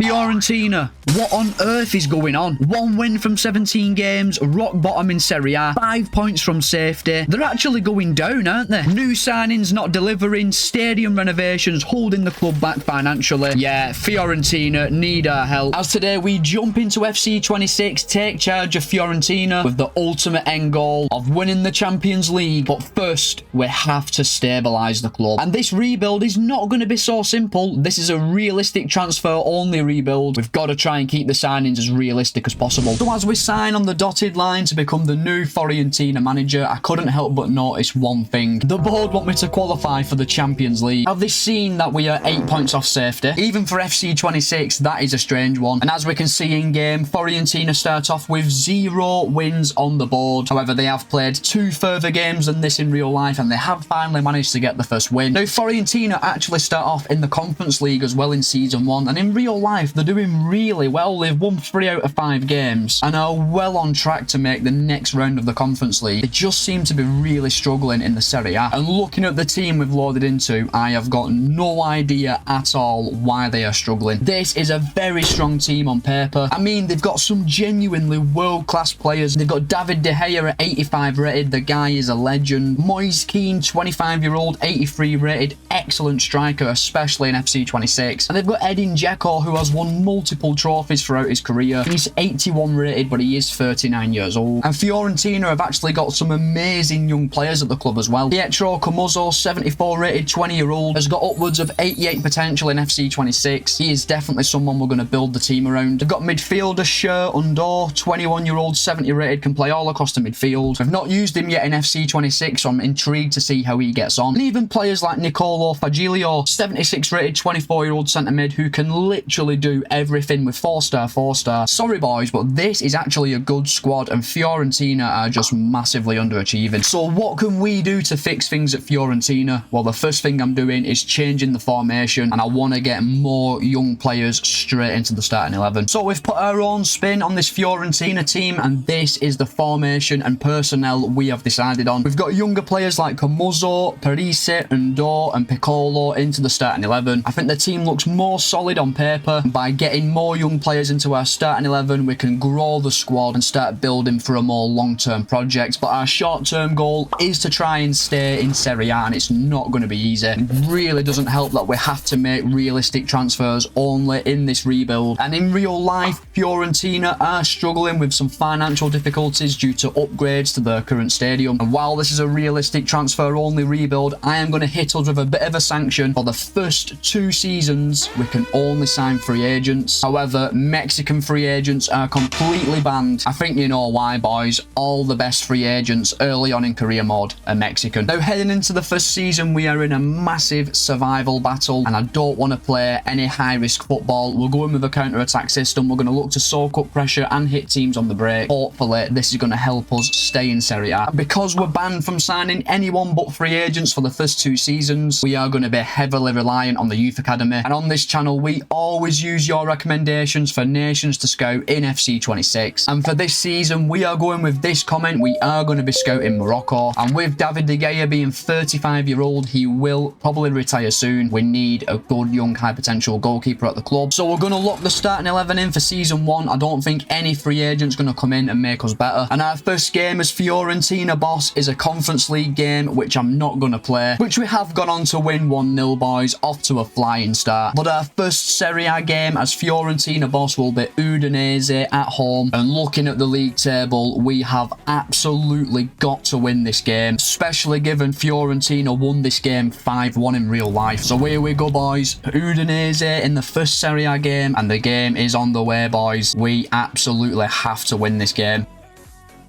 Fiorentina, what on earth is going on? 1 win from 17 games, rock bottom in Serie A, 5 points from safety. They're actually going down, aren't they? New signings not delivering, stadium renovations holding the club back financially. Yeah, Fiorentina need our help. As today we jump into FC26, take charge of Fiorentina with the ultimate end goal of winning the Champions League. But first, we have to stabilise the club. And this rebuild is not going to be so simple. This is a realistic transfer only rebuild. We've got to try and keep the signings as realistic as possible. So as we sign on the dotted line to become the new Fiorentina manager, I couldn't help but notice one thing. The board want me to qualify for the Champions League. Have they seen that we are 8 points off safety? Even for FC26, that is a strange one. And as we can see in game, Fiorentina start off with 0 wins on the board. However, they have played 2 further games than this in real life, and they have finally managed to get the first win. Now, Fiorentina actually start off in the Conference League as well in Season 1, and in real life, they're doing really well. They've won 3 out of 5 games and are well on track to make the next round of the Conference League. They just seem to be really struggling in the Serie A, and looking at the team we've loaded into, I have got no idea at all why they are struggling. This is a very strong team on paper. I mean, they've got some genuinely world-class players. They've got David De Gea at 85 rated. The guy is a legend. Moise Kean, 25-year-old, 83 rated. Excellent striker, especially in FC26. And they've got Edin Dzeko, who has won multiple trophies throughout his career. He's 81 rated, but he is 39 years old. And Fiorentina have actually got some amazing young players at the club as well. Pietro Camuzzo, 74 rated, 20-year-old, has got upwards of 88 potential in FC26. He is definitely someone we're going to build the team around. They've got midfielder Sher Undor, 21-year-old, 70 rated, can play all across the midfield. We've not used him yet in FC26, so I'm intrigued to see how he gets on. And even players like Nicolo Fagilio, 76 rated, 24-year-old centre mid, who can literally do everything with 4-star, 4-star. Sorry boys, but this is actually a good squad, and Fiorentina are just massively underachieving. So what can we do to fix things at Fiorentina? Well, the first thing I'm doing is changing the formation, and I want to get more young players straight into the starting 11. So we've put our own spin on this Fiorentina team, and this is the formation and personnel we have decided on. We've got younger players like Camuzzo, Parise, Undor and Piccolo into the starting 11. I think the team looks more solid on paper. By getting more young players into our starting 11, we can grow the squad and start building for a more long-term project. But our short-term goal is to try and stay in Serie A, and it's not going to be easy. It really doesn't help that we have to make realistic transfers only in this rebuild. And in real life, Fiorentina are struggling with some financial difficulties due to upgrades to their current stadium. And while this is a realistic transfer-only rebuild, I am going to hit us with a bit of a sanction. For the first 2 seasons, we can only sign free agents. However, Mexican free agents are completely banned. I think you know why, boys. All the best free agents early on in career mode are Mexican. Now, heading into the first season, we are in a massive survival battle, and I don't want to play any high-risk football. We're going with a counter-attack system. We're going to look to soak up pressure and hit teams on the break. Hopefully, this is going to help us stay in Serie A. Because we're banned from signing anyone but free agents for the first 2 seasons, we are going to be heavily reliant on the youth academy. And on this channel, we always use your recommendations for nations to scout in FC26. And for this season, we are going with this comment. We are going to be scouting Morocco. And with David De Gea being 35-year-old, he will probably retire soon. We need a good, young, high-potential goalkeeper at the club. So we're going to lock the starting 11 in for season 1. I don't think any free agent's going to come in and make us better. And our first game as Fiorentina boss is a Conference League game, which I'm not going to play, which we have gone on to win 1-0, boys, off to a flying start. But our first Serie A game as Fiorentina boss will be Udinese at home. And looking at the league table, we have absolutely got to win this game, especially given Fiorentina won this game 5-1 in real life. So here we go, boys. Udinese in the first Serie A game, and the game is on the way, boys. We absolutely have to win this game.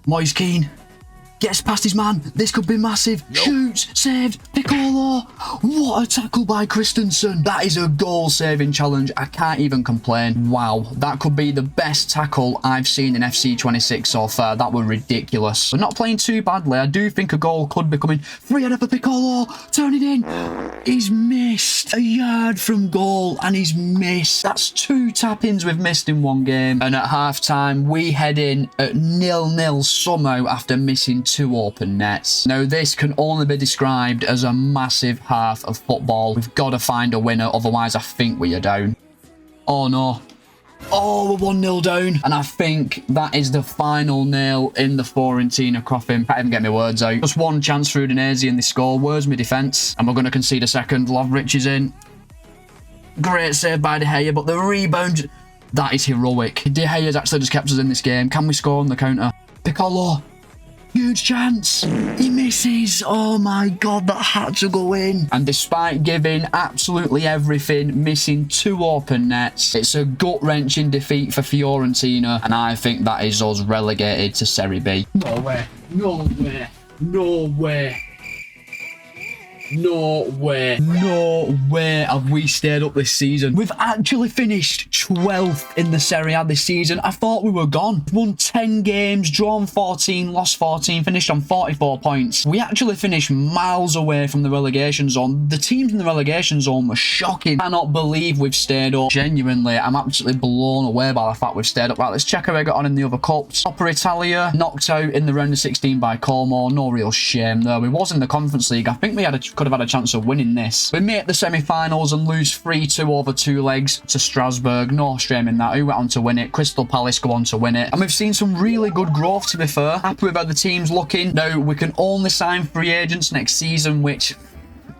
Moise Kean gets past his man. This could be massive. Nope. Shoots, saved, Piccolo. What a tackle by Christensen. That is a goal-saving challenge. I can't even complain. Wow, that could be the best tackle I've seen in FC26 so far. That were ridiculous. We're not playing too badly. I do think a goal could be coming. Free header for Piccolo. Turn it in. He's missed. A yard from goal, and he's missed. That's 2 tap-ins we've missed in 1 game. And at half-time, we head in at 0-0 somehow after missing 2 open nets. Now, this can only be described as a massive half of football. We've got to find a winner, otherwise I think we are down. Oh no. Oh, we're 1-0 down. And I think that is the final nail in the Fiorentina coffin. Can't even get my words out. Just one chance through Udinese and they score. Where's my defence? And we're going to concede a second. Lovric is in. Great save by De Gea, but the rebound... That is heroic. De Gea's actually just kept us in this game. Can we score on the counter? Piccolo. Huge chance. He misses. Oh my God, that had to go in. And despite giving absolutely everything, missing 2 open nets, it's a gut-wrenching defeat for Fiorentina. And I think that is us relegated to Serie B. No way. No way. No way. No way. No way have we stayed up this season. We've actually finished 12th in the Serie A this season. I thought we were gone. Won 10 games, drawn 14, lost 14, finished on 44 points. We actually finished miles away from the relegation zone. The teams in the relegation zone were shocking. I cannot believe we've stayed up. Genuinely, I'm absolutely blown away by the fact we've stayed up. Right, let's check how we got on in the other cups. Coppa Italia, knocked out in the round of 16 by Como. No real shame though. We was in the Conference League. I think we could have had a chance of winning this. We make the semi-finals and lose 3-2 over 2 legs to Strasbourg. No shame in that. Who went on to win it? Crystal Palace go on to win it. And we've seen some really good growth, to be fair. Happy with how the team's looking. Now, we can only sign free agents next season, which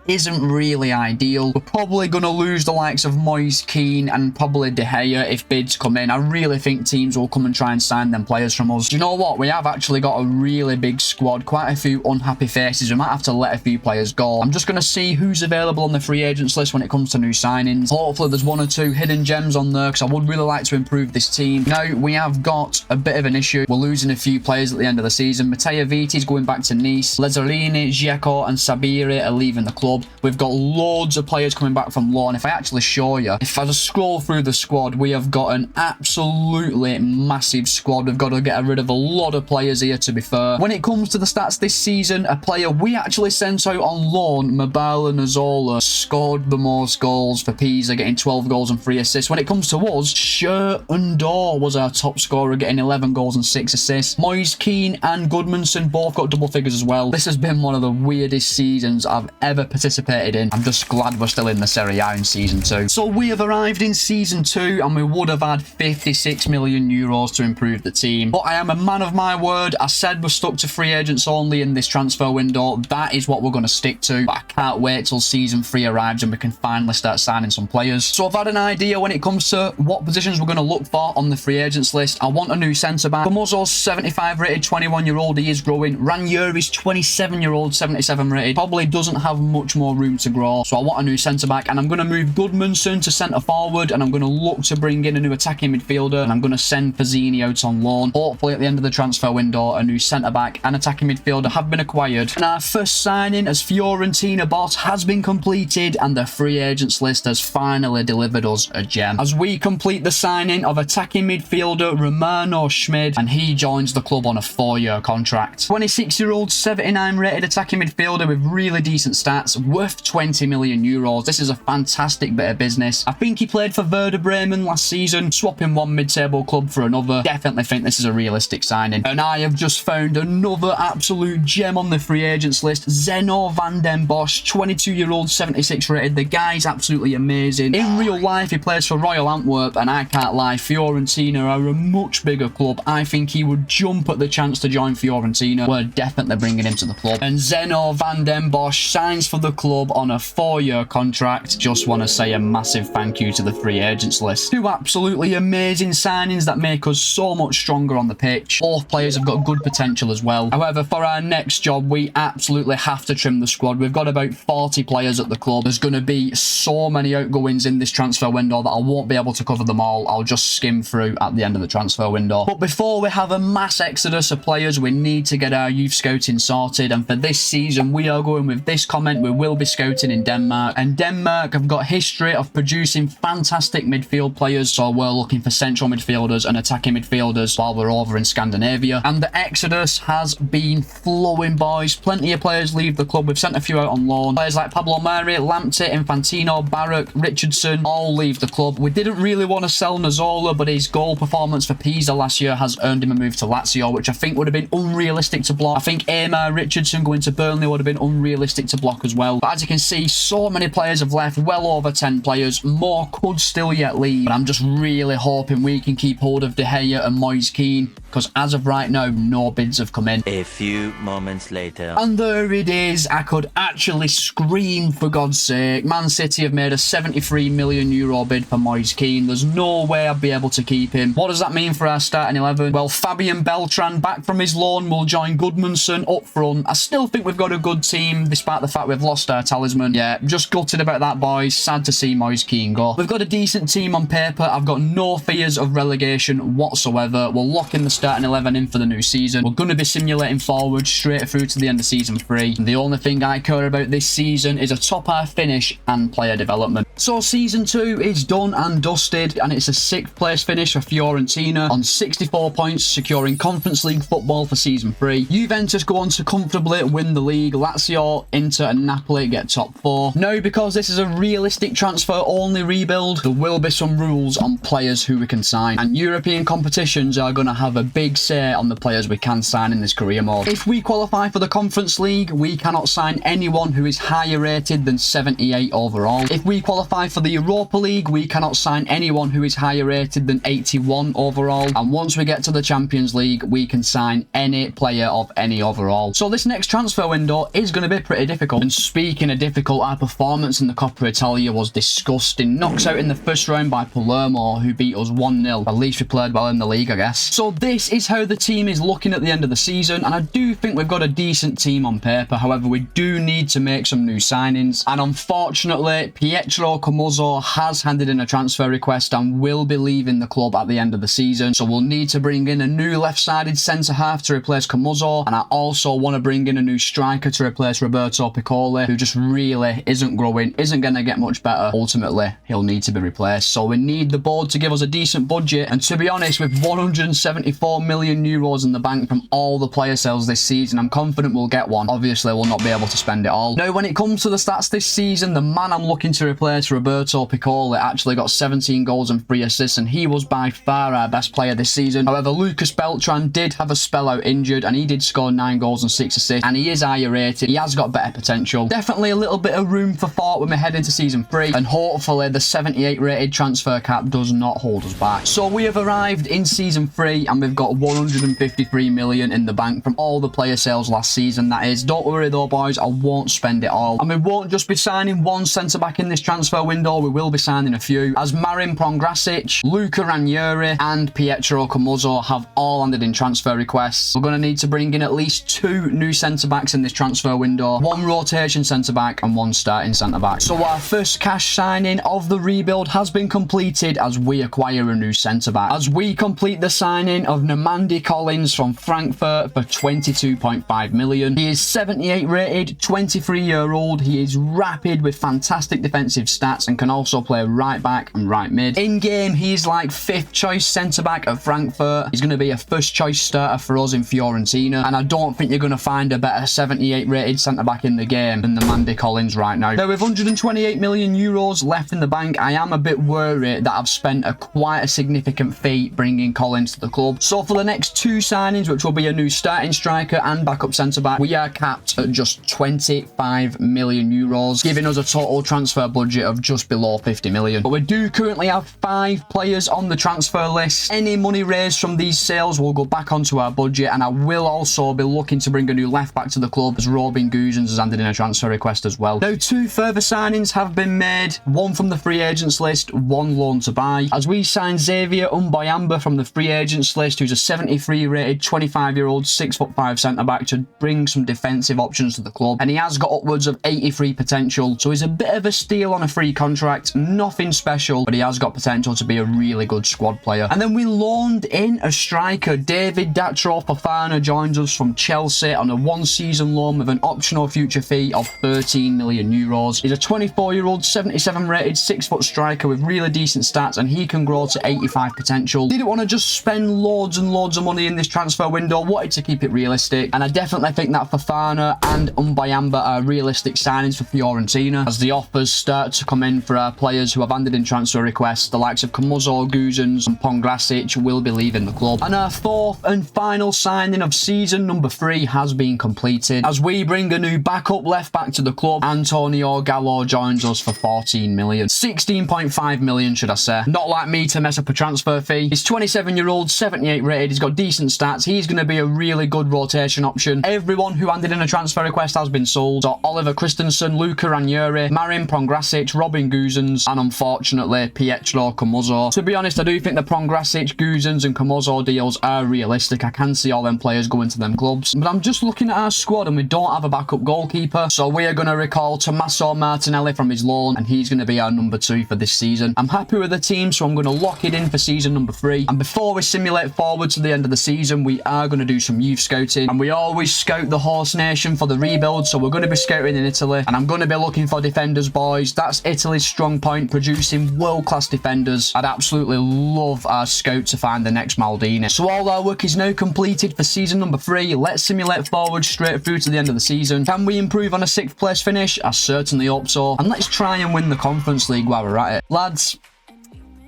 isn't really ideal. We're probably going to lose the likes of Moise Kean and probably De Gea if bids come in. I really think teams will come and try and sign them players from us. Do you know what? We have actually got a really big squad. Quite a few unhappy faces. We might have to let a few players go. I'm just going to see who's available on the free agents list when it comes to new signings. Hopefully there's 1 or 2 hidden gems on there because I would really like to improve this team. Now, we have got a bit of an issue. We're losing a few players at the end of the season. Matteo Vitti's going back to Nice. Lazzarini, Dzeko and Sabiri are leaving the club. We've got loads of players coming back from loan. If I actually show you, if I just scroll through the squad, we have got an absolutely massive squad. We've got to get rid of a lot of players here, to be fair. When it comes to the stats this season, a player we actually sent out on loan, Mabala Nazola, scored the most goals for Pisa, getting 12 goals and 3 assists. When it comes to us, Scherundor was our top scorer, getting 11 goals and 6 assists. Moise Kean and Goodmanson both got double figures as well. This has been one of the weirdest seasons I've ever participated in. I'm just glad we're still in the Serie A in Season 2. So we have arrived in Season 2 and we would have had 56 million euros to improve the team. But I am a man of my word. I said we're stuck to free agents only in this transfer window. That is what we're going to stick to. But I can't wait till Season 3 arrives and we can finally start signing some players. So I've had an idea when it comes to what positions we're going to look for on the free agents list. I want a new centre-back. Famoso's 75 rated 21-year-old. He is growing. Ranieri's 27-year-old 77 rated. Probably doesn't have much more room to grow, so I want a new centre-back, and I'm going to move Goodmanson to centre-forward, and I'm going to look to bring in a new attacking midfielder, and I'm going to send Fazzini out on loan. Hopefully at the end of the transfer window, a new centre-back and attacking midfielder have been acquired. And our first signing as Fiorentina boss has been completed, and the free agents list has finally delivered us a gem. As we complete the signing of attacking midfielder Romano Schmid, and he joins the club on a 4-year contract. 26-year-old 79 rated attacking midfielder with really decent stats, worth 20 million euros. This is a fantastic bit of business. I think he played for Werder Bremen last season, swapping one mid-table club for another. Definitely think this is a realistic signing. And I have just found another absolute gem on the free agents list. Zeno van den Bosch, 22-year-old 76 rated. The guy's absolutely amazing. In real life, he plays for Royal Antwerp, and I can't lie, Fiorentina are a much bigger club. I think he would jump at the chance to join Fiorentina. We're definitely bringing him to the club. And Zeno van den Bosch signs for the club on a 4-year contract. Just want to say a massive thank you to the free agents list. 2 absolutely amazing signings that make us so much stronger on the pitch. Both players have got good potential as well. However, for our next job, we absolutely have to trim the squad. We've got about 40 players at the club. There's going to be so many outgoings in this transfer window that I won't be able to cover them all. I'll just skim through at the end of the transfer window. But before we have a mass exodus of players, we need to get our youth scouting sorted. And for this season, we are going with this comment. We will be scouting in Denmark, and Denmark have got history of producing fantastic midfield players, so we're looking for central midfielders and attacking midfielders while we're over in Scandinavia. And the exodus has been flowing, boys. Plenty of players leave the club. We've sent a few out on loan. Players like Pablo Mari, Lamptey, Infantino, Barak, Richardson all leave the club. We didn't really want to sell Nazola, but his goal performance for Pisa last year has earned him a move to Lazio, which I think would have been unrealistic to block. I think Amar Richardson going to Burnley would have been unrealistic to block as well. well. But as you can see, so many players have left, well over 10 players. More could still yet leave. But I'm just really hoping we can keep hold of De Gea and Moise Kean, because as of right now, no bids have come in. A few moments later. And there it is. I could actually scream, for God's sake. Man City have made a €73 million bid for Moise Kean. There's no way I'd be able to keep him. What does that mean for our starting 11? Well, Fabian Beltran, back from his loan, will join Goodmanson up front. I still think we've got a good team, despite the fact we've lost our talisman. Yeah, just gutted about that, boys. Sad to see Moise Kean go. We've got a decent team on paper. I've got no fears of relegation whatsoever. We'll lock in the starting 11 in for the new season. We're going to be simulating forward straight through to the end of season 3. And the only thing I care about this season is a top half finish and player development. So season 2 is done and dusted, and it's a 6th place finish for Fiorentina on 64 points, securing Conference League football for season 3. Juventus go on to comfortably win the league. Lazio, Inter and Napoli get top 4. Now, because this is a realistic transfer only rebuild, there will be some rules on players who we can sign, and European competitions are going to have a big say on the players we can sign in this career mode. If we qualify for the Conference League, we cannot sign anyone who is higher rated than 78 overall. If we qualify for the Europa League, we cannot sign anyone who is higher rated than 81 overall. And once we get to the Champions League, we can sign any player of any overall. So this next transfer window is going to be pretty difficult. And speaking of difficult, our performance in the Coppa Italia was disgusting. Knocked out in the first round by Palermo, who beat us 1-0. At least we played well in the league, I guess. So this is how the team is looking at the end of the season, and I do think we've got a decent team on paper. However, we do need to make some new signings, and unfortunately, Pietro Camuzzo has handed in a transfer request and will be leaving the club at the end of the season. So we'll need to bring in a new left-sided centre-half to replace Camuzzo, and I also want to bring in a new striker to replace Roberto Piccoli, who just really isn't growing, isn't going to get much better. Ultimately, he'll need to be replaced. So we need the board to give us a decent budget, and to be honest, with 174 million euros in the bank from all the player sales this season, I'm confident we'll get one. Obviously, we'll not be able to spend it all. Now, when it comes to the stats this season, the man I'm looking to replace, Roberto Piccoli, actually got 17 goals and 3 assists, and he was by far our best player this season. However, Lucas Beltran did have a spell out injured, and he did score 9 goals and 6 assists, and he is higher rated. He has got better potential. Definitely a little bit of room for thought when we head into season 3, and hopefully the 78 rated transfer cap does not hold us back. So we have arrived in season 3, and we've got 153 million in the bank from all the player sales last season, that is. Don't worry though, boys, I won't spend it all. And we won't just be signing one centre-back in this transfer window, we will be signing a few, as Marin Pongrasic, Luca Ranieri and Pietro Camuzzo have all landed in transfer requests. We're going to need to bring in at least 2 new centre-backs in this transfer window, 1 rotation centre-back and 1 starting centre-back. So our first cash signing of the rebuild has been completed as we acquire a new centre-back. As we complete the signing of Nemandi Collins from Frankfurt for 22.5 million. He is 78 rated, 23-year-old. He is rapid with fantastic defensive stats and can also play right back and right mid. In game, he's like 5th choice centre-back at Frankfurt. He's going to be a first choice starter for us in Fiorentina, and I don't think you're going to find a better 78 rated centre-back in the game than Nemandi Collins right now. Now, with 128 million euros left in the bank, I am a bit worried that I've spent quite a significant fee bringing Collins to the club. So for the next 2 signings, which will be a new starting striker and backup centre-back, we are capped at just 25 million euros, giving us a total transfer budget of just below 50 million. But we do currently have 5 players on the transfer list. Any money raised from these sales will go back onto our budget, and I will also be looking to bring a new left-back to the club, as Robin Guzans has handed in a transfer request as well. Now, 2 further signings have been made, 1 from the free agents list, 1 loan to buy, as we signed Xavier Umbayamba from the free agents list, who's a 73 rated 25-year-old 6'5" centre-back, to bring some defensive options to the club, and he has got upwards of 83 potential, so he's a bit of a steal on a free contract, nothing special, but he has got potential to be a really good squad player. And then we loaned in a striker. David Datro Fofana joins us from Chelsea on a 1-season loan with an optional future fee of 13 million euros. He's a 24-year-old 77 rated 6-foot striker with really decent stats, and he can grow to 85 potential. Didn't want to just spend loads and loads of money in this transfer window, wanted to keep it realistic, and I definitely think that Fofana and Umbayamba are realistic signings for Fiorentina, as the offers start to come in for our players who have handed in transfer requests. The likes of Camuzzo, Guzans and Pongrasic will be leaving the club. And our 4th and final signing of season number 3 has been completed, as we bring a new backup left back back to the club. Antonio Gallo joins us for 14 million. 16.5 million, should I say. Not like me to mess up a transfer fee. He's 27-year-old, 78 rated. He's got decent stats. He's going to be a really good rotation option. Everyone who handed in a transfer request has been sold. So Oliver Christensen, Luca Ranieri, Marin Pongrasic, Robin Guzans, and unfortunately Pietro Camuzzo. To be honest, I do think the Pongrasic, Guzans and Camuzzo deals are realistic. I can see all them players going to them clubs. But I'm just looking at our squad and we don't have a backup goalkeeper. So we are going to recall Tommaso Martinelli from his loan and he's going to be our number 2 for this season. I'm happy with the team, so I'm going to lock it in for season number 3. And before we simulate forward to the end of the season, we are going to do some youth scouting. And we always scout the Horse Nation for the rebuild, so we're going to be scouting in Italy. And I'm going to be looking for defenders, boys. That's Italy's strong point, producing world-class defenders. I'd absolutely love our scout to find the next Maldini. So all our work is now completed for season number 3. Let's simulate forward straight through to the end of the season. Can we improve on a 6th place finish? I certainly hope so. And let's try and win the Conference League while we're at it. Lads,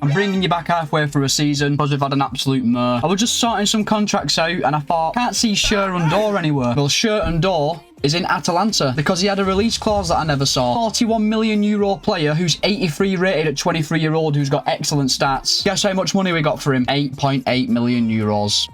I'm bringing you back halfway through a season because we've had an absolute mare. I was just sorting some contracts out and I thought, can't see Sherrun Door anywhere. Well, Sherrun Door is in Atalanta because he had a release clause that I never saw. 41 million euro player who's 83 rated at 23-year-old who's got excellent stats. Guess how much money we got for him? 8.8 million euros.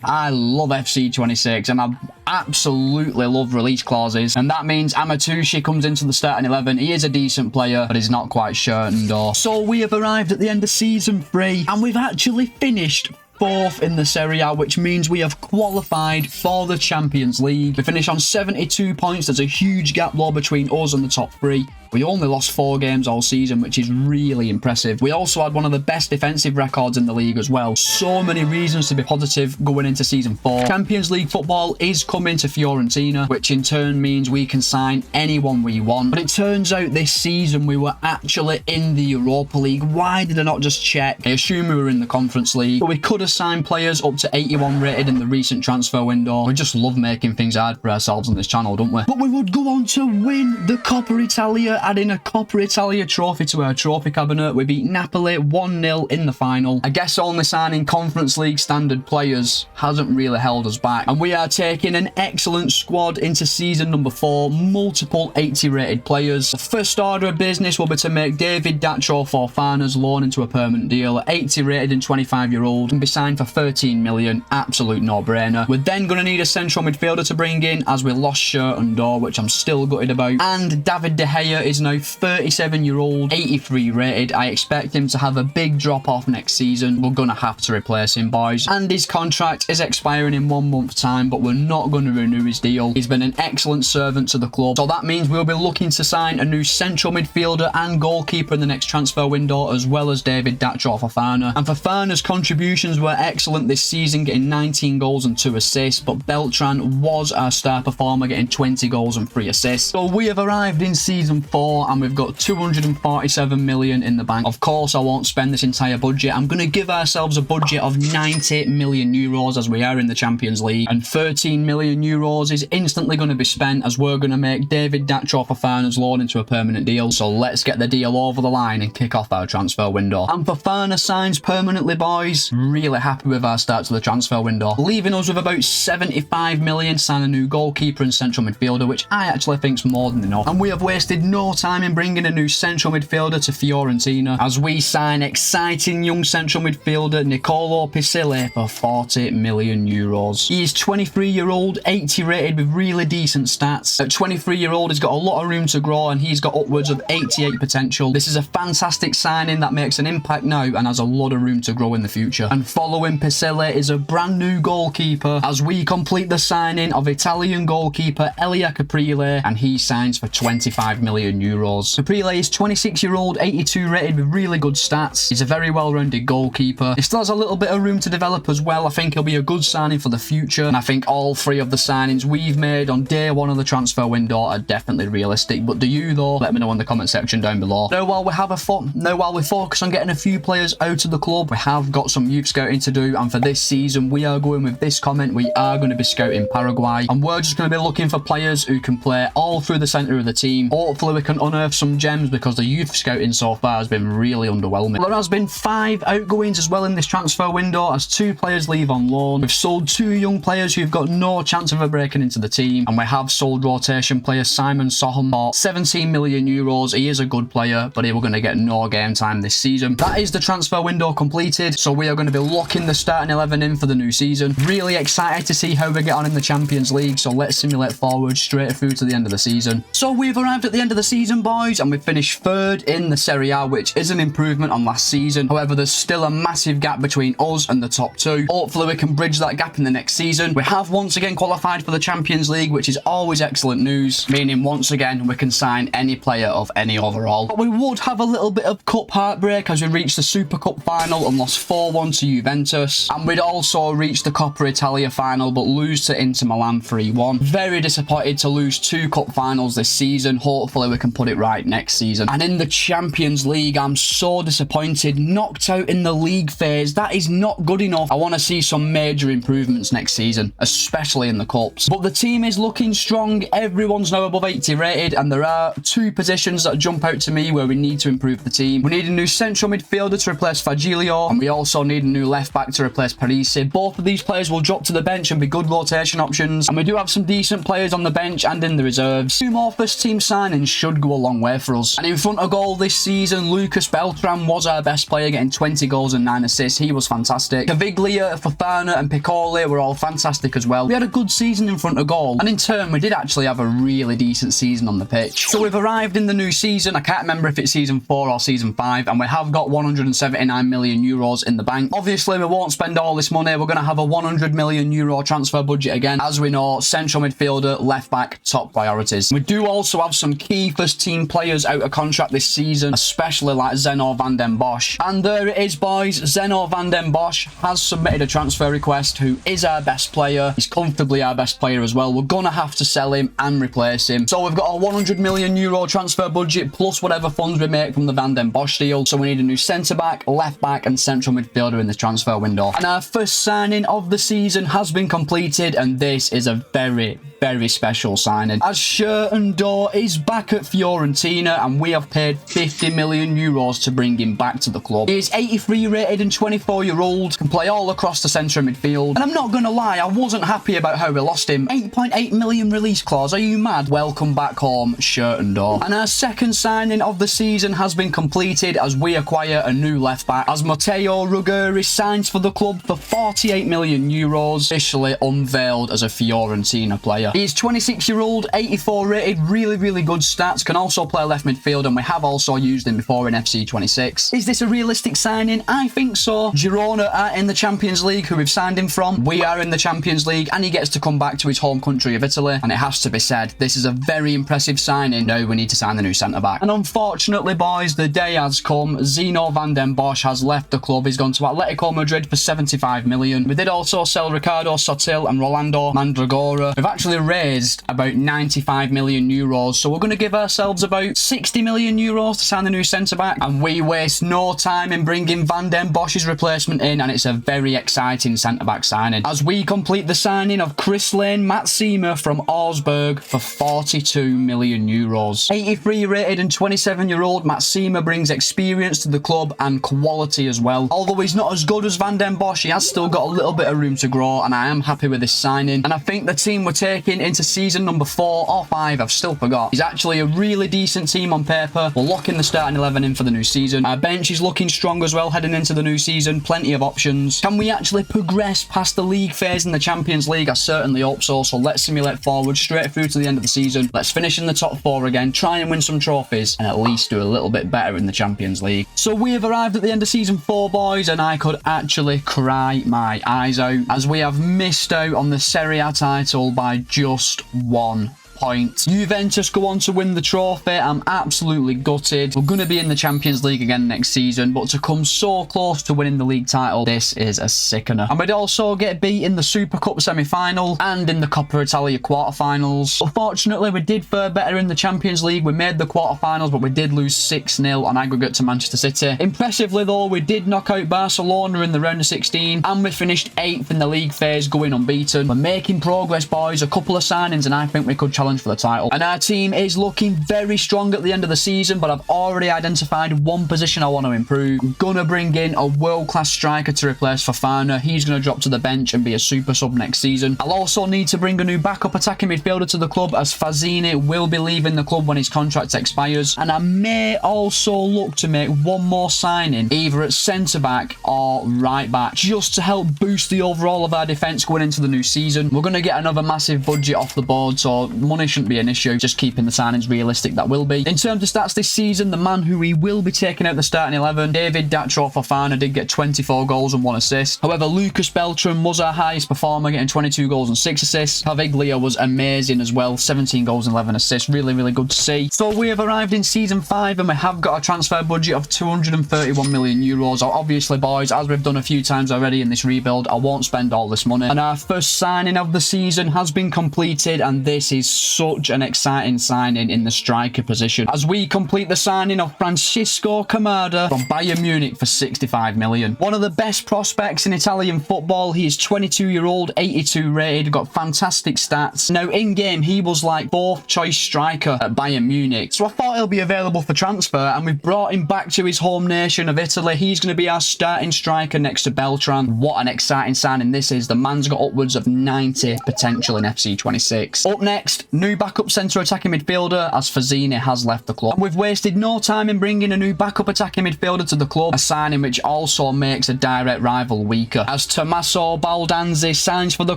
I love FC26 and I absolutely love release clauses, and that means Amatushi comes into the starting 11. He is a decent player, but he's not quite Sherrun Door. So we have arrived at the end of season 3 and we've actually finished 4th in the Serie A, which means we have qualified for the Champions League. We finish on 72 points. There's a huge gap though between us and the top 3. We only lost 4 games all season, which is really impressive. We also had one of the best defensive records in the league as well. So many reasons to be positive going into season 4. Champions League football is coming to Fiorentina, which in turn means we can sign anyone we want. But it turns out this season we were actually in the Europa League. Why did I not just check? I assume we were in the Conference League, but we could have signed players up to 81 rated in the recent transfer window. We just love making things hard for ourselves on this channel, don't we? But we would go on to win the Coppa Italia, adding a Coppa Italia trophy to our trophy cabinet. We beat Napoli 1-0 in the final. I guess only signing Conference League standard players hasn't really held us back. And we are taking an excellent squad into season number 4, multiple 80 rated players. The first order of business will be to make David Dacho Fofana's loan into a permanent deal. 80 rated and 25-year-old, can be signed for 13 million. Absolute no-brainer. We're then going to need a central midfielder to bring in, as we lost Sherrun Door, which I'm still gutted about. And David De Gea is now 37-year-old, 83 rated. I expect him to have a big drop off next season. We're going to have to replace him, boys. And his contract is expiring in 1 month's time, but we're not going to renew his deal. He's been an excellent servant to the club. So that means we'll be looking to sign a new central midfielder and goalkeeper in the next transfer window, as well as David Dacho Fofana. And Fofana's contributions were excellent this season, getting 19 goals and 2 assists, but Beltran was our star performer, getting 20 goals and 3 assists. So we have arrived in season 4 and we've got 247 million in the bank. Of course, I won't spend this entire budget. I'm going to give ourselves a budget of 90 million euros as we are in the Champions League, and 13 million euros is instantly going to be spent as we're going to make David Dacho Fofana's loan into a permanent deal. So let's get the deal over the line and kick off our transfer window. And Fofana signs permanently, boys. Really happy with our start to the transfer window, leaving us with about 75 million to sign a new goalkeeper and central midfielder, which I actually think's more than enough. And we have wasted no time in bringing a new central midfielder to Fiorentina as we sign exciting young central midfielder Nicolo Pisile for 40 million euros. He is 23-year-old, 80 rated with really decent stats. At 23-year-old, he's got a lot of room to grow and he's got upwards of 88 potential. This is a fantastic signing that makes an impact now and has a lot of room to grow in the future. And following Pisile is a brand new goalkeeper as we complete the signing of Italian goalkeeper Elia Caprile, and he signs for 25 million euros. Caprile is 26-year-old, 82 rated with really good stats. He's a very well-rounded goalkeeper. He still has a little bit of room to develop as well. I think he'll be a good signing for the future, and I think all 3 of the signings we've made on day 1 of the transfer window are definitely realistic. But do you though? Let me know in the comment section down below. Now while we focus on getting a few players out of the club, we have got some youth scouting to do, and for this season we are going with this comment. We are going to be scouting Paraguay, and we're just going to be looking for players who can play all through the centre of the team. Hopefully we we can unearth some gems, because the youth scouting so far has been really underwhelming. There has been 5 outgoings as well in this transfer window, as 2 players leave on loan. We've sold 2 young players who've got no chance of ever breaking into the team, and we have sold rotation player Simon Soham for 17 million euros. He is a good player, but he we're going to get no game time this season. That is the transfer window completed, so we are going to be locking the starting 11 in for the new season. Really excited to see how we get on in the Champions League, so let's simulate forward straight through to the end of the season. So we've arrived at the end of the season, boys, and we've finished 3rd in the Serie A, which is an improvement on last season. However, there's still a massive gap between us and the top 2. Hopefully we can bridge that gap in the next season. We have once again qualified for the Champions League, which is always excellent news, meaning once again we can sign any player of any overall. But we would have a little bit of cup heartbreak as we reached the Super Cup final and lost 4-1 to Juventus, and we'd also reached the Coppa Italia final but lose to Inter Milan 3-1. Very disappointed to lose 2 cup finals this season. Hopefully we can put it right next season. And in the Champions League, I'm so disappointed. Knocked out in the league phase. That is not good enough. I want to see some major improvements next season, especially in the cups. But the team is looking strong. Everyone's now above 80 rated, and there are 2 positions that jump out to me where we need to improve the team. We need a new central midfielder to replace Fagilio, and we also need a new left back to replace Parisi. Both of these players will drop to the bench and be good rotation options, and we do have some decent players on the bench and in the reserves. 2 more first team signings should go a long way for us. And in front of goal this season, Lucas Beltran was our best player, getting 20 goals and 9 assists. He was fantastic. Caviglia, Fofana and Piccoli were all fantastic as well. We had a good season in front of goal, and in turn we did actually have a really decent season on the pitch. So we've arrived in the new season. I can't remember if it's season 4 or season 5, and we have got 179 million euros in the bank. Obviously we won't spend all this money. We're going to have a 100 million euro transfer budget again. As we know, central midfielder, left back, top priorities. We do also have some key first team players out of contract this season, especially like Zeno van den Bosch. And there it is, boys. Zeno van den Bosch has submitted a transfer request, who is our best player. He's comfortably our best player as well. We're going to have to sell him and replace him. So we've got a 100 million euro transfer budget plus whatever funds we make from the Van den Bosch deal. So we need a new centre back, left back and central midfielder in the transfer window. And our first signing of the season has been completed, and this is a very special signing, as Sherton Door is back at Fiorentina, and we have paid 50 million euros to bring him back to the club. He is 83 rated and 24-year-old, can play all across the centre of midfield, and I'm not going to lie, I wasn't happy about how we lost him. 8.8 million release clause, are you mad? Welcome back home, Sherton Door. And our second signing of the season has been completed, as we acquire a new left back, as Matteo Ruggeri signs for the club for 48 million euros, officially unveiled as a Fiorentina player. He's 26-year-old, 84 rated, really good stats, can also play left midfield, and we have also used him before in FC26. Is this a realistic signing? I think so. Girona are in the Champions League, who we've signed him from. We are in the Champions League, and he gets to come back to his home country of Italy, and it has to be said, this is a very impressive signing. Now we need to sign the new centre-back. And unfortunately, boys, the day has come. Zeno van den Bosch has left the club. He's gone to Atletico Madrid for 75 million. We did also sell Ricardo Sotil and Rolando Mandragora. We've actually raised about 95 million euros, so we're going to give ourselves about 60 million euros to sign the new centre-back, and we waste no time in bringing Van den Bosch's replacement in, and it's a very exciting centre-back signing, as we complete the signing of Chris Lane Matsima from Augsburg for 42 million euros. 83 rated and 27-year-old Matsima brings experience to the club and quality as well. Although he's not as good as Van den Bosch, he has still got a little bit of room to grow, and I am happy with this signing. And I think the team we're taking into season number 4 or 5, I've still forgot, is actually a really decent team on paper. We're locking the starting 11 in for the new season. Our bench is looking strong as well heading into the new season. Plenty of options. Can we actually progress past the league phase in the Champions League? I certainly hope so. So let's simulate forward straight through to the end of the season. Let's finish in the top 4 again, try and win some trophies, and at least do a little bit better in the Champions League. So we have arrived at the end of season 4, boys, and I could actually cry my eyes out, as we have missed out on the Serie A title by just 1 point. Juventus go on to win the trophy. I'm absolutely gutted. We're going to be in the Champions League again next season, but to come so close to winning the league title, this is a sickener. And we'd also get beat in the Super Cup semi-final and in the Coppa Italia quarterfinals. Unfortunately, we did fare better in the Champions League. We made the quarterfinals, but we did lose 6-0 on aggregate to Manchester City. Impressively though, we did knock out Barcelona in the round of 16, and we finished 8th in the league phase, going unbeaten. We're making progress, boys. A couple of signings and I think we could challenge challenge for the title. And our team is looking very strong at the end of the season, but I've already identified one position I want to improve. I'm gonna bring in a world-class striker to replace Fofana. He's gonna drop to the bench and be a super sub next season. I'll also need to bring a new backup attacking midfielder to the club, as Fazzini will be leaving the club when his contract expires. And I may also look to make one more signing, either at centre-back or right-back, just to help boost the overall of our defence going into the new season. We're going to get another massive budget off the board, so money shouldn't be an issue, just keeping the signings realistic, that will be. In terms of stats this season, the man who we will be taking out the starting 11, David Datro Fofana, did get 24 goals and 1 assist. However, Lucas Beltram was our highest performer, getting 22 goals and 6 assists. Caviglia was amazing as well, 17 goals and 11 assists. Really, really good to see. So we have arrived in season 5 and we have got a transfer budget of 231 million euros. Obviously, boys, as we've done a few times already in this rebuild, I won't spend all this money. And our first signing of the season has been completed, and this is such an exciting signing in the striker position, as we complete the signing of Francisco Camada from Bayern Munich for 65 million. One of the best prospects in Italian football. He is 22-year-old, 82 rated, got fantastic stats. Now, in-game, he was like 4th choice striker at Bayern Munich, so I thought he'll be available for transfer, and we've brought him back to his home nation of Italy. He's going to be our starting striker next to Beltran. What an exciting signing this is. The man's got upwards of 90 potential in FC26. Up next, new backup centre attacking midfielder, as Fazzini has left the club. And we've wasted no time in bringing a new backup attacking midfielder to the club, a signing which also makes a direct rival weaker, as Tommaso Baldanzi signs for the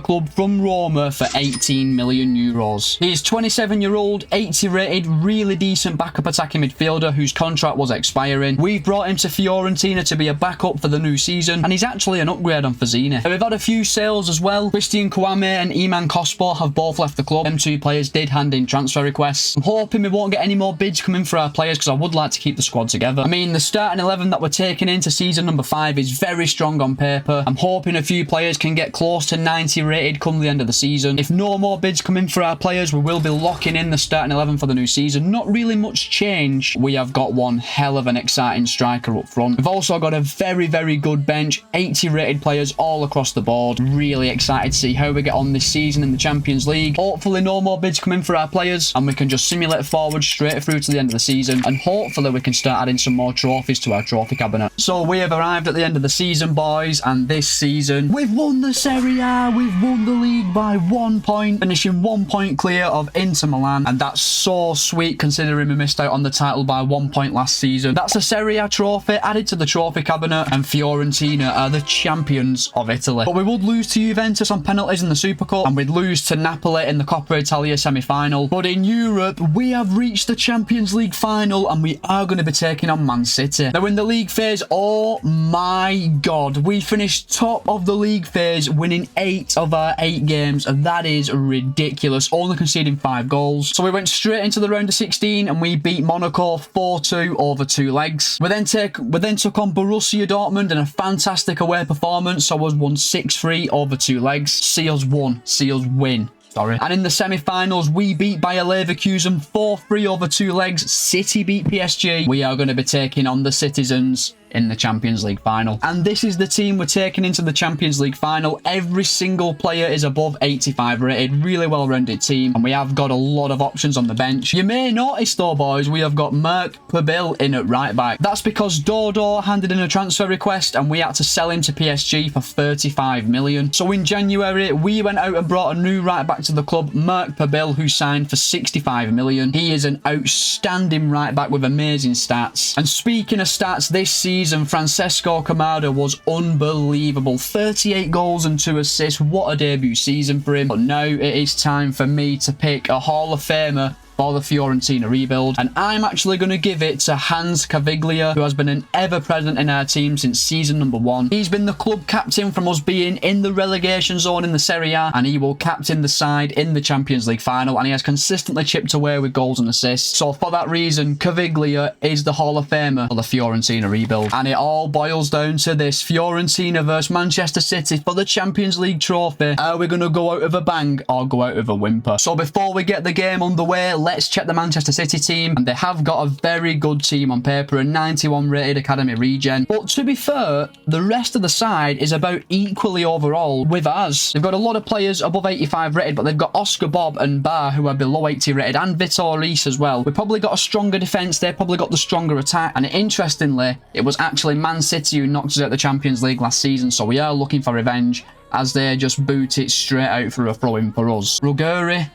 club from Roma for 18 million euros. He is 27-year-old, 80 rated, really decent backup attacking midfielder whose contract was expiring. We've brought him to Fiorentina to be a backup for the new season, and he's actually an upgrade on Fazzini. We've had a few sales as well. Christian Kouame and Iman Cospo have both left the club. Them two players did hand in transfer requests. I'm hoping we won't get any more bids coming for our players, because I would like to keep the squad together. I mean, the starting 11 that we're taking into season number 5 is very strong on paper. I'm hoping a few players can get close to 90 rated come the end of the season. If no more bids come in for our players, we will be locking in the starting 11 for the new season. Not really much change. We have got one hell of an exciting striker up front. We've also got a very, very good bench, 80 rated players all across the board. Really excited to see how we get on this season in the Champions League. Hopefully no more bids come in for our players, and we can just simulate forward straight through to the end of the season, and hopefully we can start adding some more trophies to our trophy cabinet. So we have arrived at the end of the season, boys, and this season we've won the Serie A. We've won the league by 1 point, finishing 1 point clear of Inter Milan, and that's so sweet considering we missed out on the title by 1 point last season. That's a Serie A trophy added to the trophy cabinet, and Fiorentina are the champions of Italy. But we would lose to Juventus on penalties in the Super Cup, and we'd lose to Napoli in the Coppa Italia semi-final. But in Europe, we have reached the Champions League final, and we are going to be taking on Man City. Now, in the league phase, oh my god, we finished top of the league phase, winning 8 of our 8 games, and that is ridiculous, only conceding 5 goals. So we went straight into the round of 16, and we beat Monaco 4-2 over 2 legs. We then took on Borussia Dortmund in a fantastic away performance, so I was won 6-3 over 2 legs. Seals win. Sorry. And in the semi-finals, we beat Bayer Leverkusen 4-3 over 2 legs. City beat PSG. We are going to be taking on the Citizens in the Champions League final. And this is the team we're taking into the Champions League final. Every single player is above 85 rated. Really well-rounded team. And we have got a lot of options on the bench. You may notice though, boys, we have got Merk Pabil in at right back. That's because Dodo handed in a transfer request and we had to sell him to PSG for 35 million. So in January, we went out and brought a new right back to the club, Merk Pabil, who signed for 65 million. He is an outstanding right back with amazing stats. And speaking of stats, this season, Francesco Camada was unbelievable. 38 goals and 2 assists. What a debut season for him. But now it is time for me to pick a Hall of Famer for the Fiorentina rebuild, and I'm actually going to give it to Hans Caviglia, who has been an ever-present in our team since season number 1. He's been the club captain from us being in the relegation zone in the Serie A, and he will captain the side in the Champions League final, and he has consistently chipped away with goals and assists. So for that reason, Caviglia is the Hall of Famer for the Fiorentina rebuild. And it all boils down to this: Fiorentina versus Manchester City for the Champions League trophy. Are we going to go out with a bang or go out with a whimper? So before we get the game underway, let's check the Manchester City team. And they have got a very good team on paper, a 91 rated academy regen. But to be fair, the rest of the side is about equally overall with us. They've got a lot of players above 85 rated, but they've got Oscar Bob and Bar who are below 80 rated, and Vitor Reis as well. We've probably got a stronger defence, they've probably got the stronger attack. And interestingly, it was actually Man City who knocked us out of the Champions League last season, so we are looking for revenge as they just boot it straight out for a throw-in for us. Ruggieri,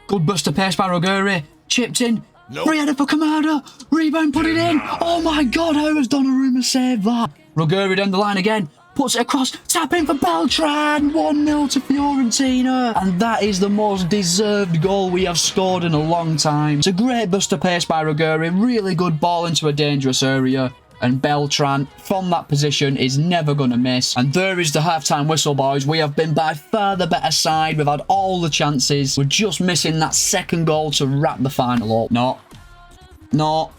good burst of pace by Ruggieri, chipped in, free header for Kamada, rebound, put it in. Oh my god, how has Donnarumma saved that? Ruggieri down the line again, puts it across, tap in for Beltran, 1-0 to Fiorentina. And that is the most deserved goal we have scored in a long time. It's a great burst of pace by Ruggieri, really good ball into a dangerous area. And Beltran, from that position, is never going to miss. And there is the half-time whistle, boys. We have been by far the better side. We've had all the chances. We're just missing that second goal to wrap the final up. No. No.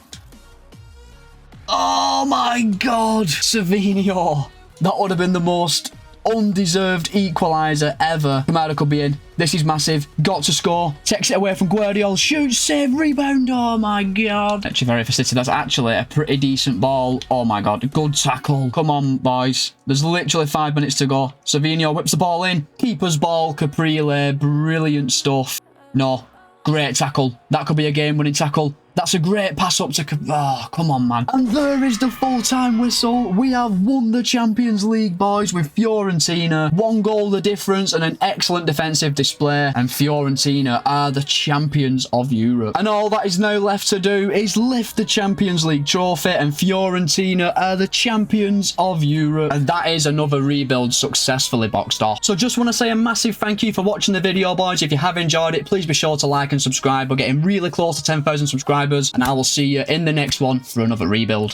Oh, my God. Savinho. That would have been the most undeserved equaliser ever. Kamada could be in. This is massive. Got to score. Takes it away from Guardiola. Shoots, save, rebound. Oh my god. Echeverri for City. That's actually a pretty decent ball. Oh my god. Good tackle. Come on, boys. There's literally 5 minutes to go. Savinho whips the ball in. Keeper's ball. Caprile. Brilliant stuff. No. Great tackle. That could be a game-winning tackle. That's a great pass up to... Oh, come on, man. And there is the full-time whistle. We have won the Champions League, boys, with Fiorentina. 1 goal the difference and an excellent defensive display. And Fiorentina are the champions of Europe. And all that is now left to do is lift the Champions League trophy, and Fiorentina are the champions of Europe. And that is another rebuild successfully boxed off. So just want to say a massive thank you for watching the video, boys. If you have enjoyed it, please be sure to like and subscribe. We're getting really close to 10,000 subscribers. And I will see you in the next one for another rebuild.